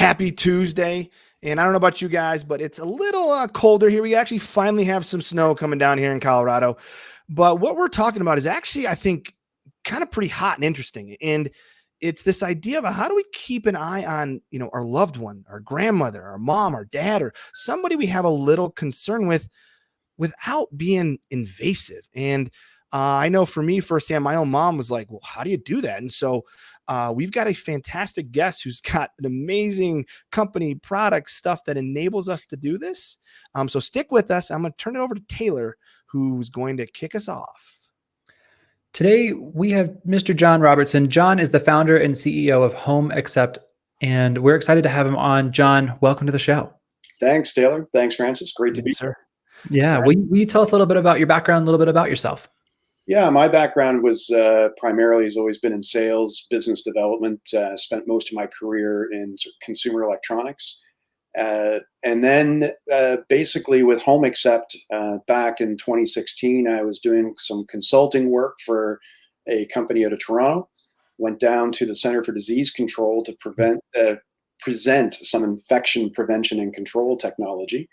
Happy Tuesday. And I don't know about you guys, but it's a little colder here. We actually finally have some snow coming down here in Colorado. But what we're talking about is actually, I think, kind of pretty hot and interesting. And it's this idea of how do we keep an eye on, our loved one, our grandmother, our mom, our dad, or somebody we have a little concern with without being invasive. And I know for me firsthand, my own mom was like, well, how do you do that? And so we've got a fantastic guest who's got an amazing company product stuff that enables us to do this. So stick with us. I'm going to turn it over to Taylor, who's going to kick us off. Today, we have Mr. John Robertson. John is the founder and CEO of HomeExcept, and we're excited to have him on. John, welcome to the show. Thanks, Taylor. Thanks, Francis. Great to be here. Yeah. Will you tell us a little bit about your background, a little bit about yourself? Yeah, my background was primarily has always been in sales, business development. Spent most of my career in consumer electronics. And then basically with HomeExcept back in 2016, I was doing some consulting work for a company out of Toronto. Went down to the Center for Disease Control to present some infection prevention and control technology.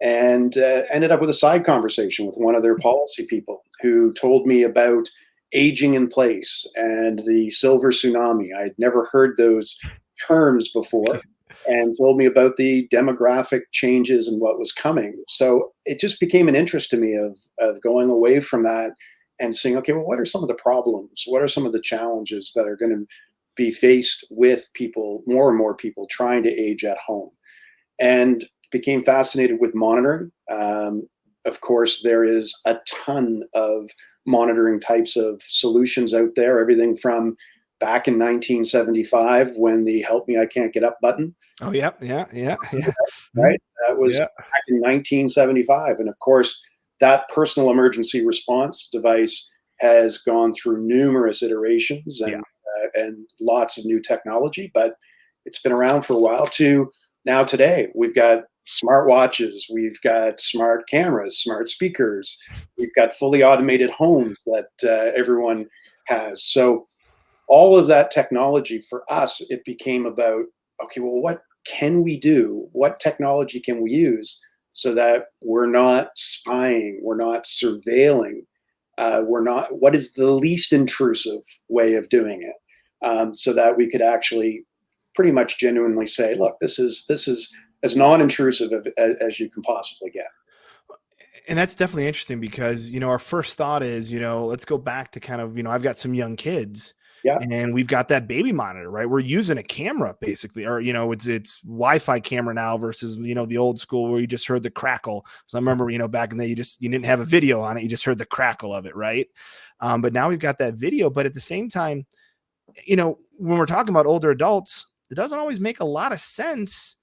And ended up with a side conversation with one of their policy people who told me about aging in place and the silver tsunami. I'd never heard those terms before, and told me about the demographic changes and what was coming. So it just became an interest to me of going away from that and saying, okay, well, what are some of the problems? What are some of the challenges that are going to be faced with people, more and more people trying to age at home? And became fascinated with monitoring. Of course, there is a ton of monitoring types of solutions out there, everything from back in 1975 when the Help Me I Can't Get Up button. Oh, yeah. Right? That was back in 1975. And of course, that personal emergency response device has gone through numerous iterations and lots of new technology, but it's been around for a while to now today. We've got smartwatches, we've got smart cameras, smart speakers, we've got fully automated homes that everyone has. So all of that technology for us, it became about, okay, well, what can we do? What technology can we use so that we're not spying, we're not surveilling, what is the least intrusive way of doing it, so that we could actually pretty much genuinely say, look, this is as non-intrusive as you can possibly get. And that's definitely interesting because, our first thought is, let's go back to kind of, I've got some young kids. Yeah. And we've got that baby monitor, right? We're using a camera basically, or, it's Wi-Fi camera now versus, the old school where you just heard the crackle. So I remember, back in the day, you didn't have a video on it. You just heard the crackle of it. Right. But now we've got that video, but at the same time, when we're talking about older adults, it doesn't always make a lot of sense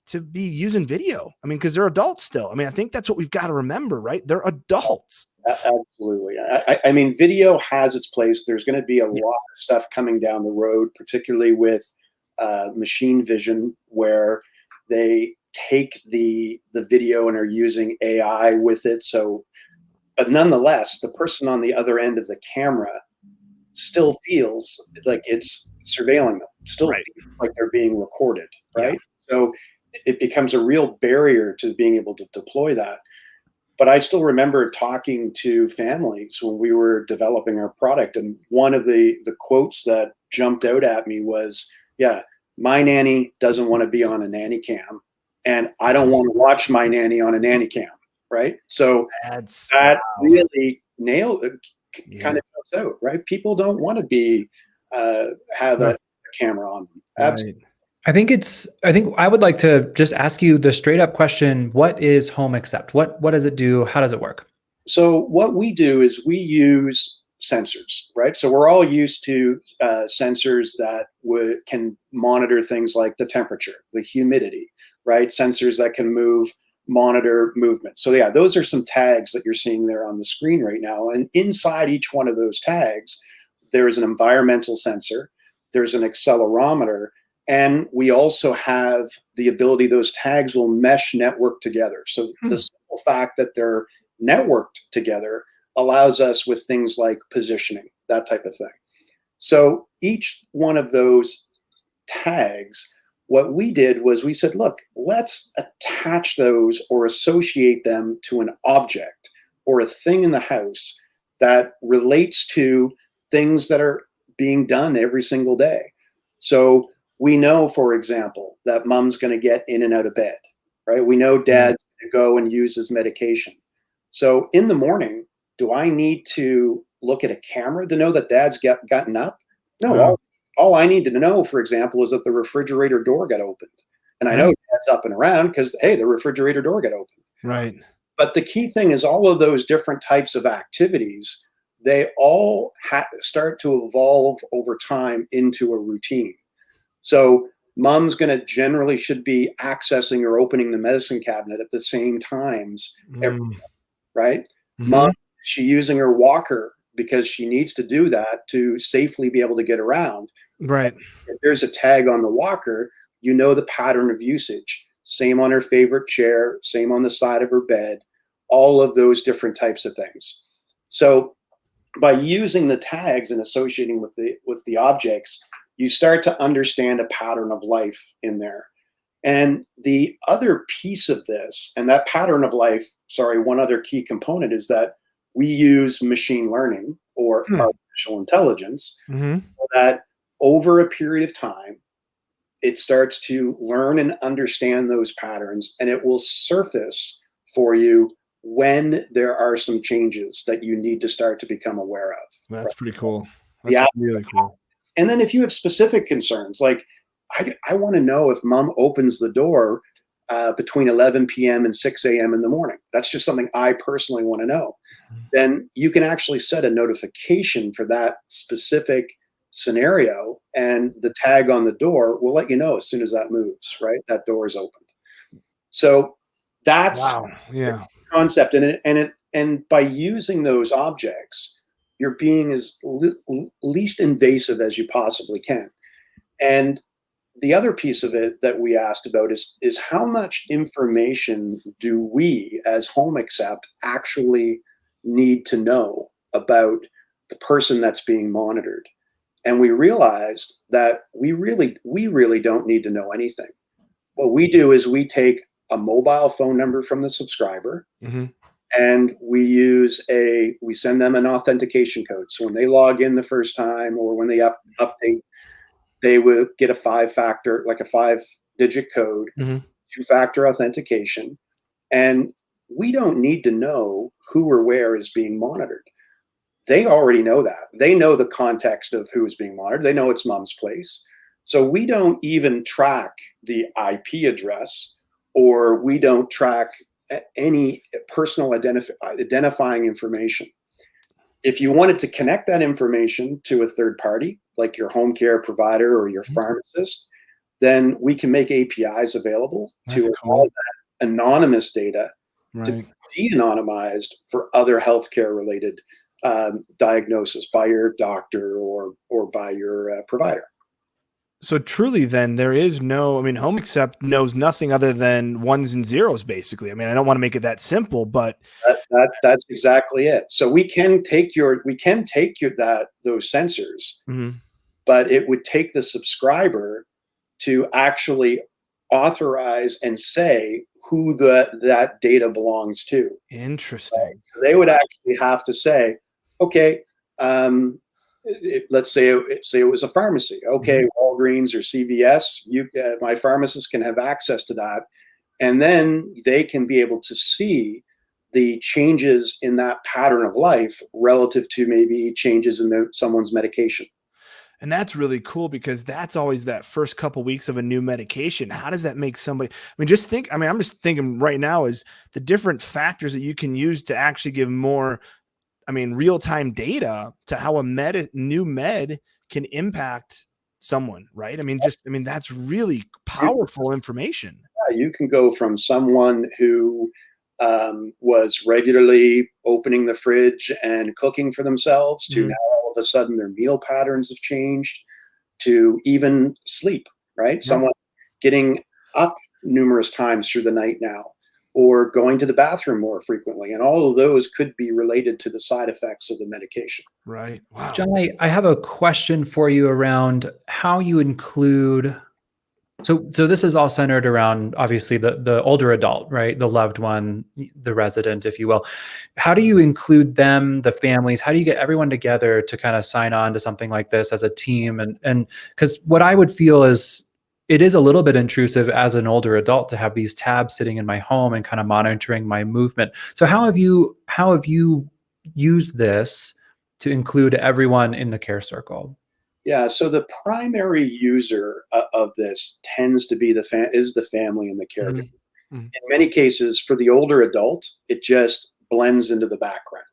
to be using video. I mean, because they're adults still. I mean, I think that's what we've got to remember, right? They're adults. Absolutely. I mean, video has its place. There's going to be a lot of stuff coming down the road, particularly with machine vision, where they take the video and are using AI with it. So, but nonetheless, the person on the other end of the camera still feels like it's surveilling them, still feels like they're being recorded, right? Yeah. So it becomes a real barrier to being able to deploy that. But I still remember talking to families when we were developing our product, and one of the quotes that jumped out at me was, yeah, my nanny doesn't want to be on a nanny cam, and I don't want to watch my nanny on a nanny cam, right? So that really nailed it, kind of goes out, right? People don't want to be have a camera on them. Absolutely. I think I would like to just ask you the straight up question: what is HomeExcept? What does it do? How does it work? So what we do is we use sensors, right? So we're all used to sensors that can monitor things like the temperature, the humidity, right? Sensors that can monitor movement. So yeah, those are some tags that you're seeing there on the screen right now. And inside each one of those tags, there is an environmental sensor, there's an accelerometer, and we also have the ability, those tags will mesh network together. So the simple fact that they're networked together allows us with things like positioning, that type of thing. So each one of those tags what we did was we said, look, let's attach those or associate them to an object or a thing in the house that relates to things that are being done every single day. So we know, for example, that mom's going to get in and out of bed, right? We know dad's going to go and use his medication. So in the morning, do I need to look at a camera to know that dad's gotten up? No, all I need to know, for example, is that the refrigerator door got opened. And I know dad's up and around because, hey, the refrigerator door got opened. Right. But the key thing is all of those different types of activities, they all start to evolve over time into a routine. So mom's going to generally should be accessing or opening the medicine cabinet at the same times every day, right? Mom, she using her walker because she needs to do that to safely be able to get around. Right. If there's a tag on the walker, you know the pattern of usage. Same on her favorite chair, same on the side of her bed, all of those different types of things. So by using the tags and associating with the objects, you start to understand a pattern of life in there. And the other piece of this, and that pattern of life, one other key component is that we use machine learning or artificial intelligence so that over a period of time, it starts to learn and understand those patterns, and it will surface for you when there are some changes that you need to start to become aware of. That's pretty cool. That's really cool. And then if you have specific concerns, like I want to know if mom opens the door between 11 p.m. and 6 a.m. in the morning. That's just something I personally want to know. Then you can actually set a notification for that specific scenario, and the tag on the door will let you know as soon as that moves, right? That door is opened. So that's the concept. And by using those objects, you're being as least invasive as you possibly can. And the other piece of it that we asked about is how much information do we as HomeExcept actually need to know about the person that's being monitored? And we realized that we really don't need to know anything. What we do is we take a mobile phone number from the subscriber, and we send them an authentication code. So when they log in the first time or when they update, they would get a 5-digit code, 2-factor authentication. And we don't need to know who or where is being monitored. They already know that. They know the context of who is being monitored. They know it's mom's place. So we don't even track the IP address, or we don't track any personal identifying information. If you wanted to connect that information to a third party, like your home care provider or your pharmacist, then we can make APIs available to allow that anonymous data to be de-anonymized for other healthcare related diagnosis by your doctor or by your provider. So truly then there is HomeExcept knows nothing other than ones and zeros, basically. I mean, I don't want to make it that simple, but that's exactly it. So we can take those sensors, but it would take the subscriber to actually authorize and say who that data belongs to. Interesting. Right? So they would actually have to say, okay, let's say it was a pharmacy. Okay, Walgreens or CVS, my pharmacist can have access to that, and then they can be able to see the changes in that pattern of life relative to maybe changes in someone's medication. And that's really cool, because that's always that first couple weeks of a new medication. How does that make somebody, I'm just thinking right now is the different factors that you can use to actually give more, real-time data to how a new med can impact someone, right? That's really powerful information. Yeah, you can go from someone who was regularly opening the fridge and cooking for themselves to now all of a sudden their meal patterns have changed, to even sleep, right? Someone getting up numerous times through the night now, or going to the bathroom more frequently. And all of those could be related to the side effects of the medication. Right. Wow. John, I have a question for you around how you include So this is all centered around obviously the older adult, right? The loved one, the resident, if you will. How do you include them, the families? How do you get everyone together to kind of sign on to something like this as a team? And because what I would feel is it is a little bit intrusive as an older adult to have these tabs sitting in my home and kind of monitoring my movement. So how have you used this to include everyone in the care circle? Yeah, so the primary user of this tends to be the family and the caregiver. Mhm. Mhm. In many cases, for the older adult, it just blends into the background.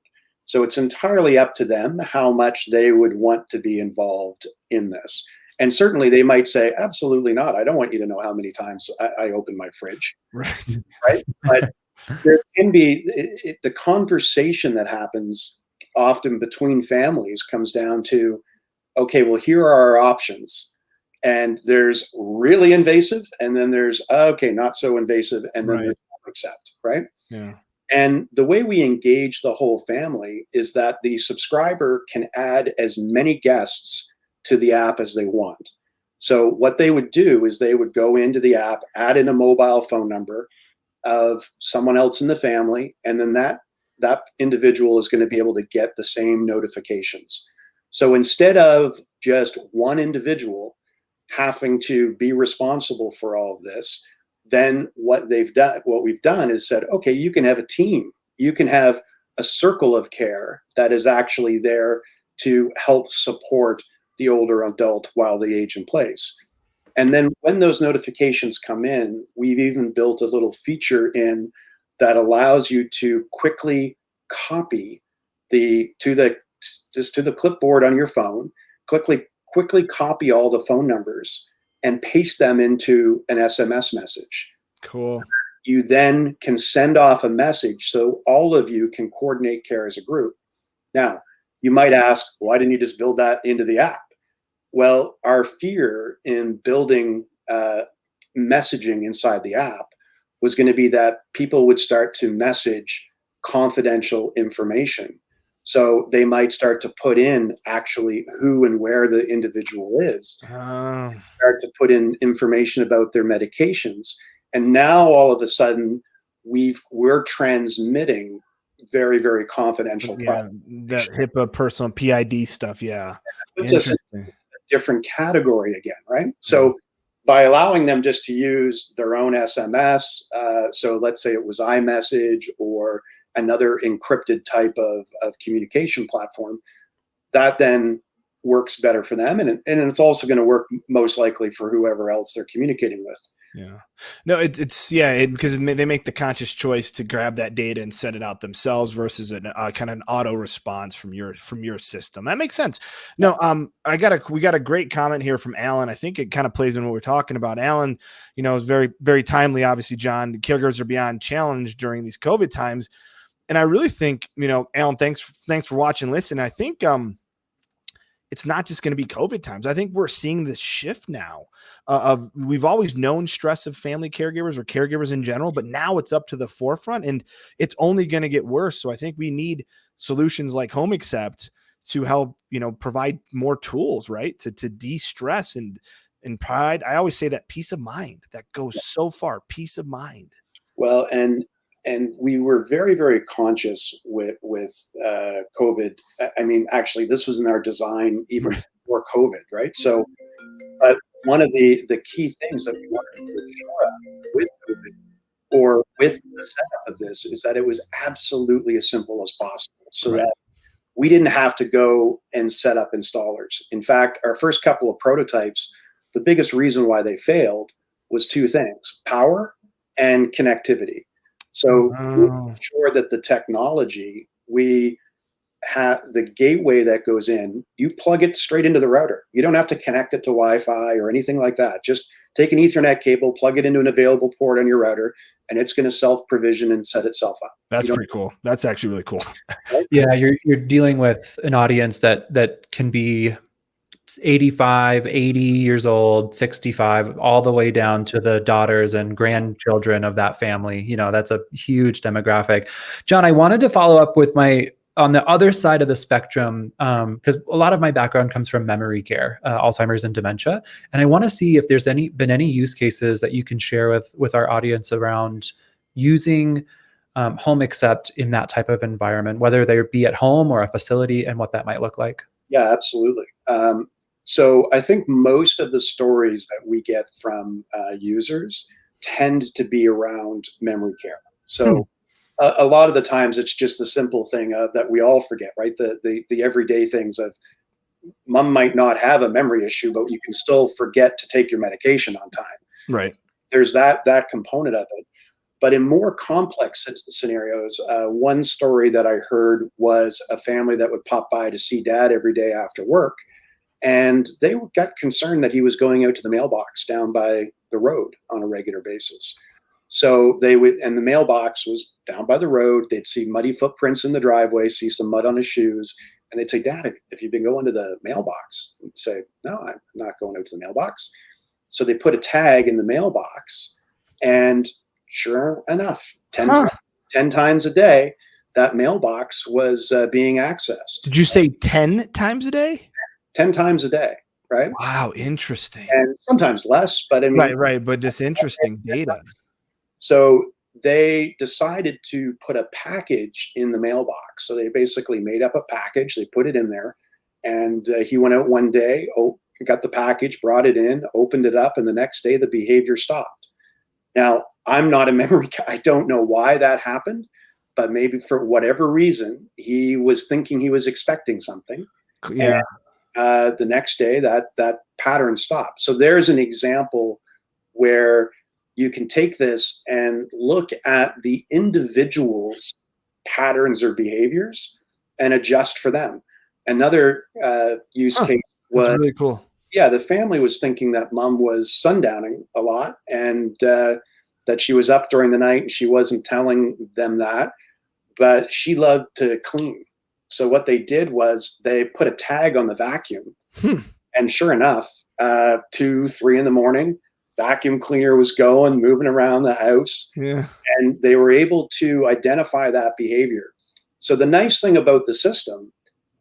So it's entirely up to them how much they would want to be involved in this. And certainly they might say, absolutely not. I don't want you to know how many times I open my fridge, Right. right? But there can be the conversation that happens often between families comes down to, okay, well, here are our options. And there's really invasive, and then there's, okay, not so invasive, and then Right. there's accept, right? Yeah. And the way we engage the whole family is that the subscriber can add as many guests to the app as they want. So what they would do is they would go into the app, add in a mobile phone number of someone else in the family, and then that individual is going to be able to get the same notifications. So instead of just one individual having to be responsible for all of this, then what we've done is said, okay, you can have a team. You can have a circle of care that is actually there to help support the older adult while they age in place. And then when those notifications come in, we've even built a little feature in that allows you to quickly copy to the clipboard on your phone, quickly copy all the phone numbers and paste them into an SMS message. Cool. You then can send off a message so all of you can coordinate care as a group. Now, you might ask, why didn't you just build that into the app? Well, our fear in building messaging inside the app was going to be that people would start to message confidential information. So they might start to put in actually who and where the individual is, Uh, start to put in information about their medications. And now all of a sudden, we're transmitting very, very confidential yeah, that information. HIPAA personal PID stuff. Yeah. It puts us Interesting. different category again, right? Yeah. So by allowing them just to use their own SMS, so let's say it was iMessage or another encrypted type of communication platform, that then works better for them. And it's also going to work most likely for whoever else they're communicating with. Yeah. No, it's yeah, because they make the conscious choice to grab that data and send it out themselves versus an kind of an auto response from your system. That makes sense. No, we got a great comment here from Alan. I think it kind of plays in what we're talking about. Alan, is very, very timely. Obviously, John, the caregivers are beyond challenged during these COVID times, and I really think, Alan, thanks for watching. Listen, I think it's not just going to be COVID times. I think we're seeing this shift now of we've always known stress of family caregivers or caregivers in general, but now it's up to the forefront and it's only going to get worse. So I think we need solutions like HomeExcept to help, provide more tools, right? To de-stress and pride. I always say that peace of mind that goes so far, peace of mind. Well, and we were very, very conscious with COVID. I mean, actually, this was in our design even before COVID, right? So, but one of the key things that we wanted to ensure with COVID or with the setup of this is that it was absolutely as simple as possible, so Right. that we didn't have to go and set up installers. In fact, our first couple of prototypes, the biggest reason why they failed was two things: power and connectivity. So we Oh, ensure that the technology, we have the gateway that goes in, you plug it straight into the router. You don't have to connect it to Wi-Fi or anything like that. Just take an Ethernet cable, plug it into an available port on your router, and it's going to self-provision and set itself up. that's pretty cool. That's actually really cool. Right? Yeah, you're dealing with an audience that can be 85, 80 years old, 65, all the way down to the daughters and grandchildren of that family. That's a huge demographic. John, I wanted to follow up with my on the other side of the spectrum, because a lot of my background comes from memory care, Alzheimer's and dementia, and I want to see if there's been any use cases that you can share with our audience around using HomeExcept in that type of environment, whether they be at home or a facility, and what that might look like. Yeah, absolutely. So I think most of the stories that we get from users tend to be around memory care. So a lot of the times it's just the simple thing that we all forget, right? The everyday things of mom might not have a memory issue, but you can still forget to take your medication on time. Right. There's that component of it. But in more complex scenarios, one story that I heard was a family that would pop by to see dad every day after work. And they got concerned that he was going out to the mailbox down by the road on a regular basis. So they would, and the mailbox was down by the road. They'd see muddy footprints in the driveway, see some mud on his shoes. And they'd say, Dad, if you've been going to the mailbox, he'd say, no, I'm not going out to the mailbox. So they put a tag in the mailbox, and sure enough, 10 times a day, that mailbox was being accessed. Did you say 10 times a day? 10 times a day, right? Wow, interesting. And sometimes less, but I mean, right. But it's interesting data. So they decided to put a package in the mailbox. So they basically made up a package, they put it in there, and he went out one day, got the package, brought it in, opened it up, and the next day the behavior stopped. Now, I'm not a memory guy. I don't know why that happened, but maybe for whatever reason, he was thinking he was expecting something. Yeah. And, the next day, that pattern stopped. So there's an example where you can take this and look at the individual's patterns or behaviors and adjust for them. Another use case was really cool. Yeah, the family was thinking that mom was sundowning a lot, and that she was up during the night, and she wasn't telling them that, but she loved to clean. So what they did was they put a tag on the vacuum, and sure enough, 2, 3 in the morning, vacuum cleaner was going, moving around the house, and they were able to identify that behavior. So the nice thing about the system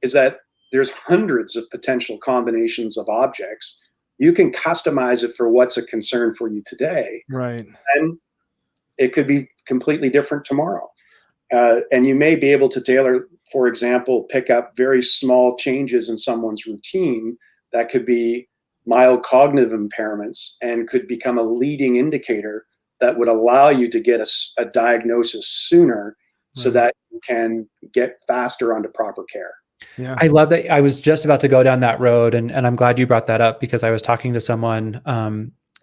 is that there's hundreds of potential combinations of objects. You can customize it for what's a concern for you today. Right. And it could be completely different tomorrow. And you may be able to tailor, for example, pick up very small changes in someone's routine that could be mild cognitive impairments and could become a leading indicator that would allow you to get a diagnosis sooner, so that you can get faster onto proper care. Yeah. I love that. I was just about to go down that road, and I'm glad you brought that up, because I was talking to someone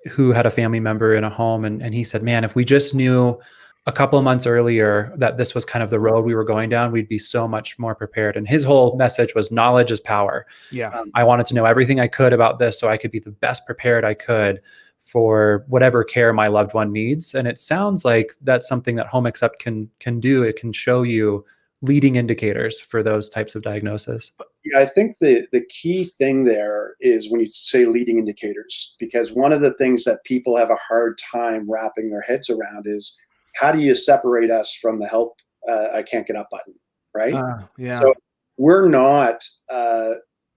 who had a family member in a home, and he said, man, if we just knew a couple of months earlier that this was kind of the road we were going down, we'd be so much more prepared. And his whole message was knowledge is power. Yeah. I wanted to know everything I could about this so I could be the best prepared I could for whatever care my loved one needs. And it sounds like that's something that HomeExcept can do. It can show you leading indicators for those types of diagnosis. Yeah, I think the key thing there is when you say leading indicators, because one of the things that people have a hard time wrapping their heads around is, how do you separate us from the help I can't get up button, right? Yeah. So we're not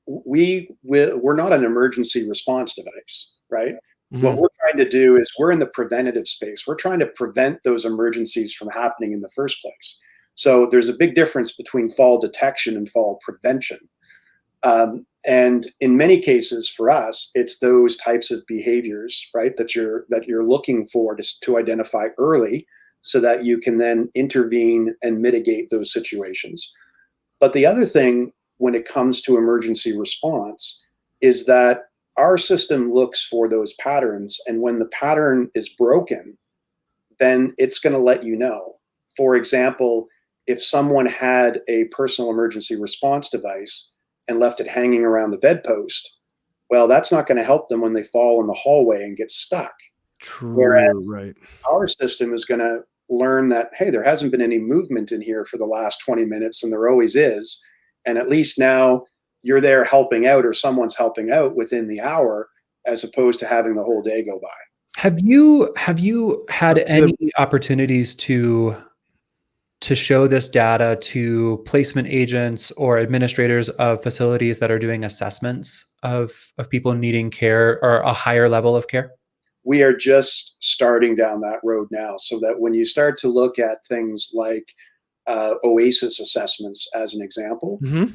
we're not an emergency response device, right? What we're trying to do is we're in the preventative space. We're trying to prevent those emergencies from happening in the first place. So there's a big difference between fall detection and fall prevention. And in many cases for us, it's those types of behaviors, right, that you're looking for to identify early, so that you can then intervene and mitigate those situations. But the other thing when it comes to emergency response is that our system looks for those patterns, and when the pattern is broken, then it's going to let you know. For example, if someone had a personal emergency response device and left it hanging around the bedpost, well, that's not going to help them when they fall in the hallway and get stuck. True. Whereas right. our system is going to learn that, hey, there hasn't been any movement in here for the last 20 minutes, and there always is. And at least now you're there helping out, or someone's helping out within the hour, as opposed to having the whole day go by. Have you had any opportunities to to show this data to placement agents or administrators of facilities that are doing assessments of people needing care or a higher level of care? We are just starting down that road now, so that when you start to look at things like OASIS assessments as an example, Mm-hmm.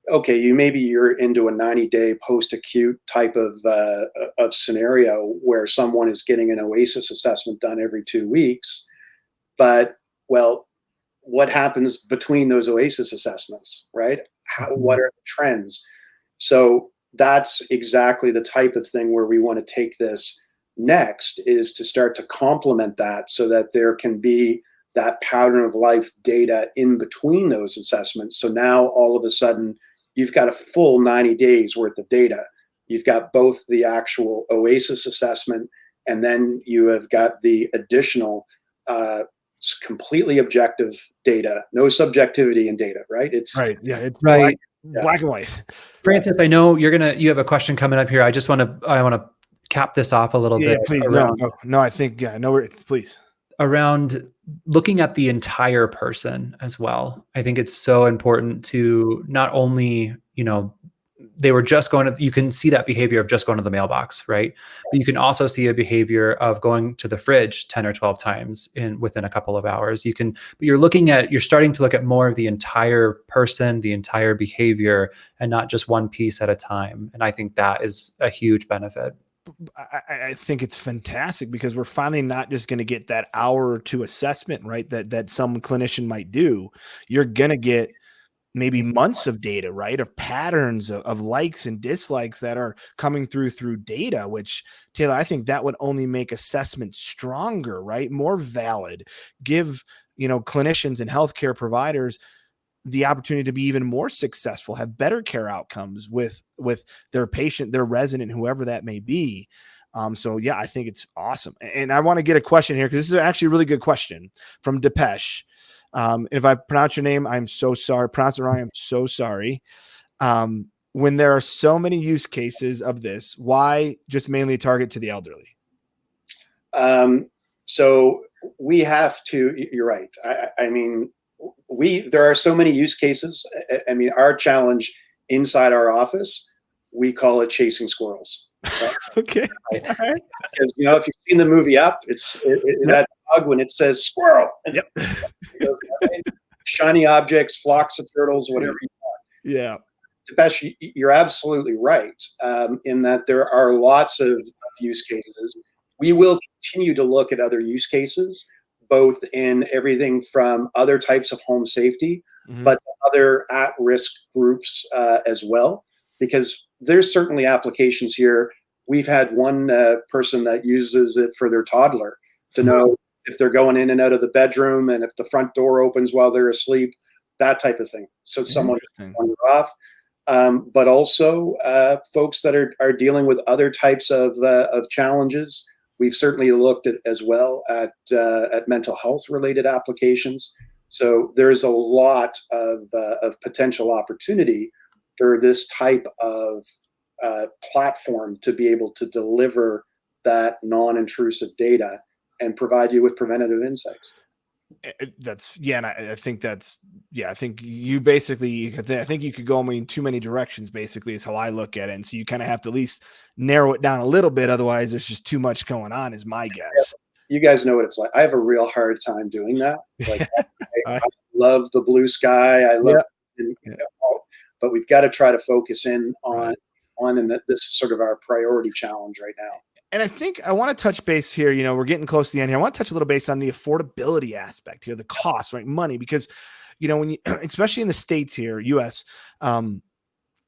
okay, you're into a 90-day post-acute type of scenario where someone is getting an OASIS assessment done every 2 weeks, but well, what happens between those OASIS assessments, right? What are the trends? So that's exactly the type of thing where we want to take this next, is to start to complement that so that there can be that pattern of life data in between those assessments. So now all of a sudden you've got a full 90 days worth of data. You've got both the actual OASIS assessment, and then you have got the additional completely objective data, no subjectivity in data, right? It's Right. Yeah. It's Right. black and white. Francis, I know you have a question coming up here. I want to cap this off a little Yeah. bit Please. around No. I think, no, please. around looking at the entire person as well. I think it's so important to not only, they were just going to, you can see that behavior of just going to the mailbox, right? But you can also see a behavior of going to the fridge 10 or 12 times within a couple of hours. But you're starting to look at more of the entire person, the entire behavior, and not just one piece at a time. And I think that is a huge benefit. I think it's fantastic, because we're finally not just going to get that hour or two assessment, right? That some clinician might do. You're going to get maybe months of data, right? Of patterns of likes and dislikes that are coming through data, which, Taylor, I think that would only make assessment stronger, right? More valid, give, clinicians and healthcare providers the opportunity to be even more successful, have better care outcomes with their patient, their resident, whoever that may be. So yeah, I think it's awesome. And I want to get a question here, because this is actually a really good question from Depeche. If I pronounce your name, I'm so sorry. Pronounce it wrong, I'm so sorry. When there are so many use cases of this, why just mainly target to the elderly? So we have to, you're right. I mean, there are so many use cases. I mean, our challenge inside our office, we call it chasing squirrels. Right? Okay. Because, if you've seen the movie Up, that dog, when it says squirrel, and Yep. shiny objects, flocks of turtles, whatever you want. Yeah. Depeche, you're absolutely right, in that there are lots of use cases. We will continue to look at other use cases, both in everything from other types of home safety, but other at-risk groups as well, because there's certainly applications here. We've had one person that uses it for their toddler to know if they're going in and out of the bedroom, and if the front door opens while they're asleep, that type of thing. So someone can wander off. But also folks that are dealing with other types of challenges. We've certainly looked at as well at mental health related applications. So there's a lot of potential opportunity for this type of platform to be able to deliver that non-intrusive data and provide you with preventative insights. And I think I think you basically, I think you could go in too many directions, basically, is how I look at it. And so you kind of have to at least narrow it down a little bit. Otherwise, there's just too much going on, is my guess. You guys know what it's like. I have a real hard time doing that. Like, I love the blue sky. I love, but we've got to try to focus in on, and that this is sort of our priority challenge right now. And I think I want to touch base here. We're getting close to the end here. I want to touch a little base on the affordability aspect here, the cost, right? Money, because, when you, especially in the States here, US,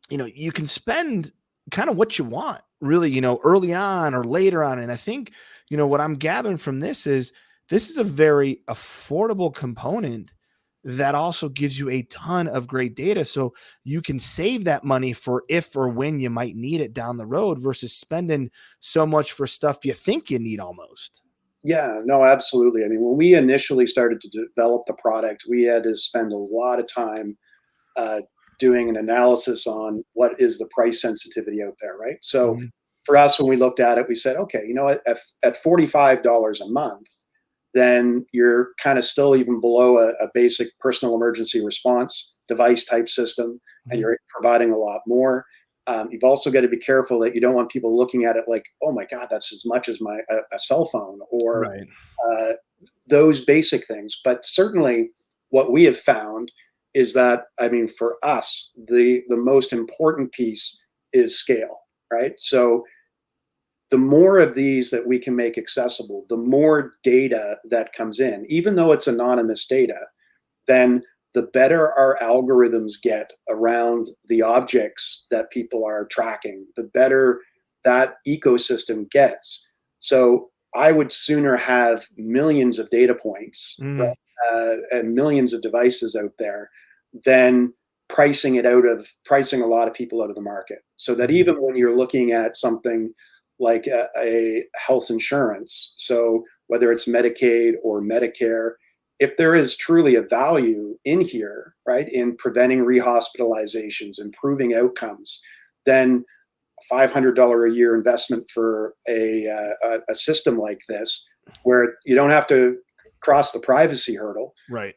you can spend kind of what you want, really, early on or later on. And I think, what I'm gathering from this is a very affordable component that also gives you a ton of great data. So you can save that money for if or when you might need it down the road, versus spending so much for stuff you think you need almost. Yeah, no, absolutely. I mean, when we initially started to develop the product, we had to spend a lot of time doing an analysis on what is the price sensitivity out there, right? So for us, when we looked at it, we said, okay, at $45 a month, then you're kind of still even below a basic personal emergency response device type system, and you're providing a lot more. You've also got to be careful that you don't want people looking at it like, oh my God, that's as much as a cell phone, or Right. those basic things. But certainly what we have found is that, I mean, for us, the most important piece is scale, right? So the more of these that we can make accessible, the more data that comes in, even though it's anonymous data, then the better our algorithms get around the objects that people are tracking, the better that ecosystem gets. So I would sooner have millions of data points, right, and millions of devices out there than pricing a lot of people out of the market. So that even when you're looking at something like a health insurance, so whether it's Medicaid or Medicare, if there is truly a value in here, right, in preventing rehospitalizations, improving outcomes, then $500 a year investment for a system like this, where you don't have to cross the privacy hurdle, Right.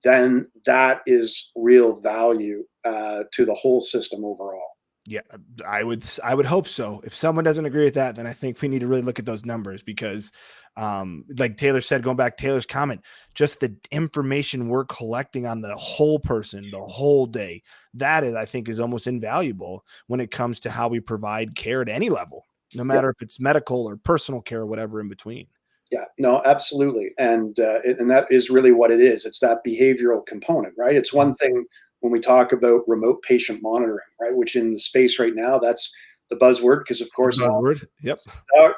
then that is real value to the whole system overall. Yeah, I would hope so. If someone doesn't agree with that, then I think we need to really look at those numbers, because like Taylor said, going back to Taylor's comment, just the information we're collecting on the whole person, the whole day, that is, I think, is almost invaluable when it comes to how we provide care at any level, no matter if it's medical or personal care or whatever in between. Yeah, no, absolutely. And that is really what it is. It's that behavioral component, right? It's one thing when we talk about remote patient monitoring, right? Which in the space right now, that's the buzzword, because of course, Yep.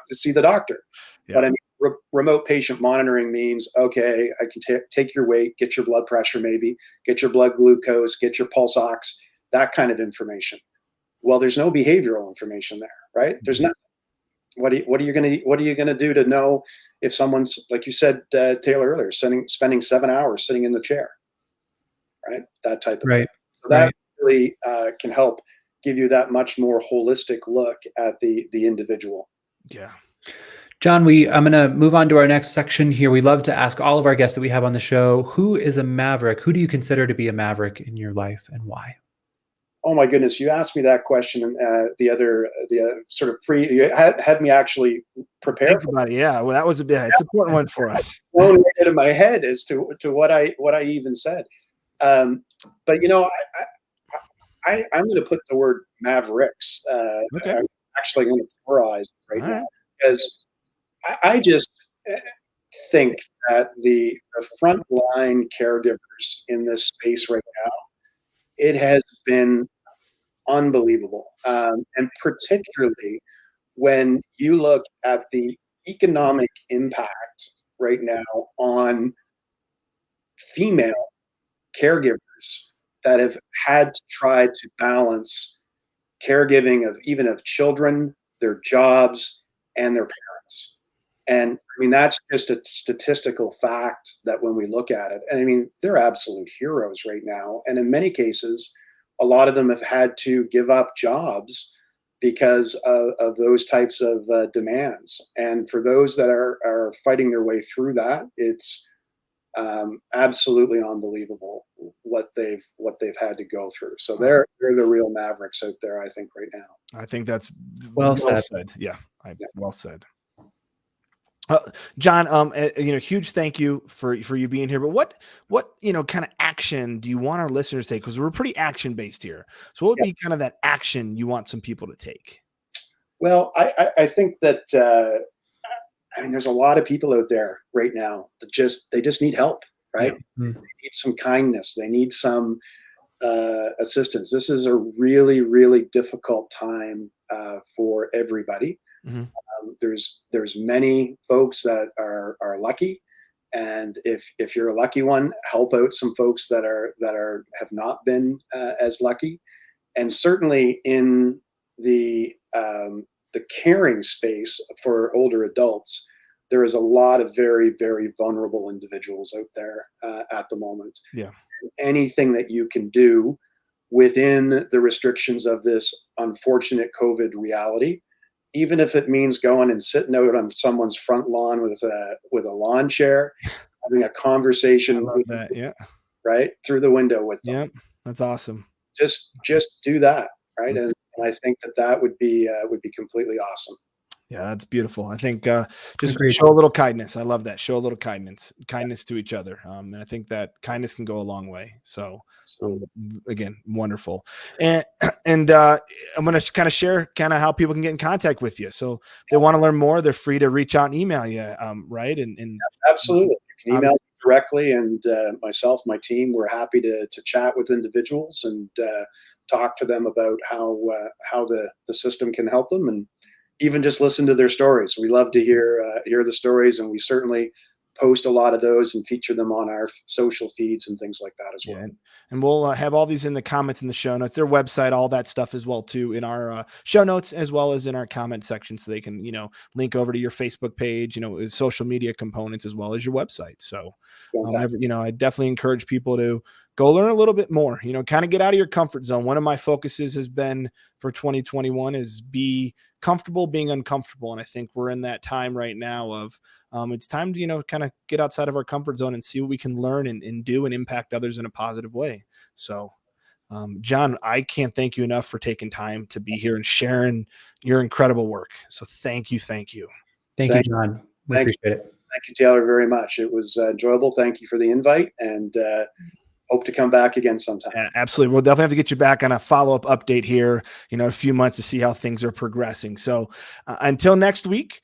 to see the doctor. Yep. But I mean, remote patient monitoring means, okay, I can take your weight, get your blood pressure, maybe get your blood glucose, get your pulse ox, that kind of information. Well, there's no behavioral information there, right? There's nothing. What are you going to do to know if someone's, like you said, Taylor, earlier, spending 7 hours sitting in the chair, right? That type of thing. So that really can help give you that much more holistic look at the individual. Yeah. John, I'm going to move on to our next section here. We love to ask all of our guests that we have on the show, who is a Maverick? Who do you consider to be a Maverick in your life, and why? Oh my goodness, you asked me that question the sort of you had me actually prepare. Think about it. Yeah, well, that was it's an important one for us. Blown right out of my head as to what I even said. But you know, I'm going to put the word Mavericks. Okay. I'm actually going to pluralize right now, because I just think that the frontline caregivers in this space right now, it has been unbelievable. And particularly when you look at the economic impact right now on female caregivers that have had to try to balance caregiving of children, their jobs, and their parents. And I mean, that's just a statistical fact that when we look at it, and I mean, they're absolute heroes right now. And in many cases, a lot of them have had to give up jobs because of those types of demands. And for those that are fighting their way through that, it's absolutely unbelievable what they've had to go through. So they're the real Mavericks out there, I think, right now. I think that's well said. Yeah, well said. John, huge thank you for you being here. But what kind of action do you want our listeners to take? Because we're pretty action based here. So what would be kind of that action you want some people to take? Well, I think that I mean, there's a lot of people out there right now that they just need help, right? Yeah. They need some kindness. They need some assistance. This is a really, really difficult time for everybody. Mm-hmm. There's many folks that are lucky, and if you're a lucky one, help out some folks that have not been as lucky. And certainly in the caring space for older adults, there is a lot of very, very vulnerable individuals out there at the moment. Yeah. Anything that you can do within the restrictions of this unfortunate COVID reality even if it means going and sitting out on someone's front lawn with a lawn chair, having a I conversation love that. Yeah. right through the window with them. Yeah. That's awesome. Just do that, right? That's And I think that would be completely awesome. Yeah, that's beautiful. I think just Agreed. show a little kindness. I love that. Show a little kindness to each other. And I think that kindness can go a long way. So Absolutely. again, wonderful. And I'm going to kind of share kind of how people can get in contact with you. So if they want to learn more, they're free to reach out and email you. Right. And Absolutely. You can email me directly, and myself, my team, we're happy to chat with individuals and talk to them about how the system can help them, and even just listen to their stories. We love to hear the stories, and we certainly post a lot of those and feature them on our social feeds and things like that as well. Yeah, and we'll have all these in the comments in the show notes, their website, all that stuff as well too, in our show notes as well as in our comment section, so they can link over to your Facebook page, social media components as well as your website. So, I definitely encourage people to go learn a little bit more. Kind of get out of your comfort zone. One of my focuses has been for 2021 is be comfortable being uncomfortable, and I think we're in that time right now of it's time to kind of get outside of our comfort zone and see what we can learn and do and impact others in a positive way. So John, I can't thank you enough for taking time to be here and sharing your incredible work. So thank you. Thank you, John. We appreciate it. Thank you, Taylor, very much. It was enjoyable. Thank you for the invite, and hope to come back again sometime. Yeah, absolutely. We'll definitely have to get you back on a follow-up update here, a few months to see how things are progressing. So until next week,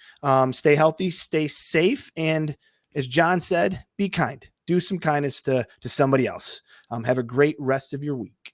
stay healthy, stay safe. And as John said, be kind, do some kindness to somebody else. Have a great rest of your week.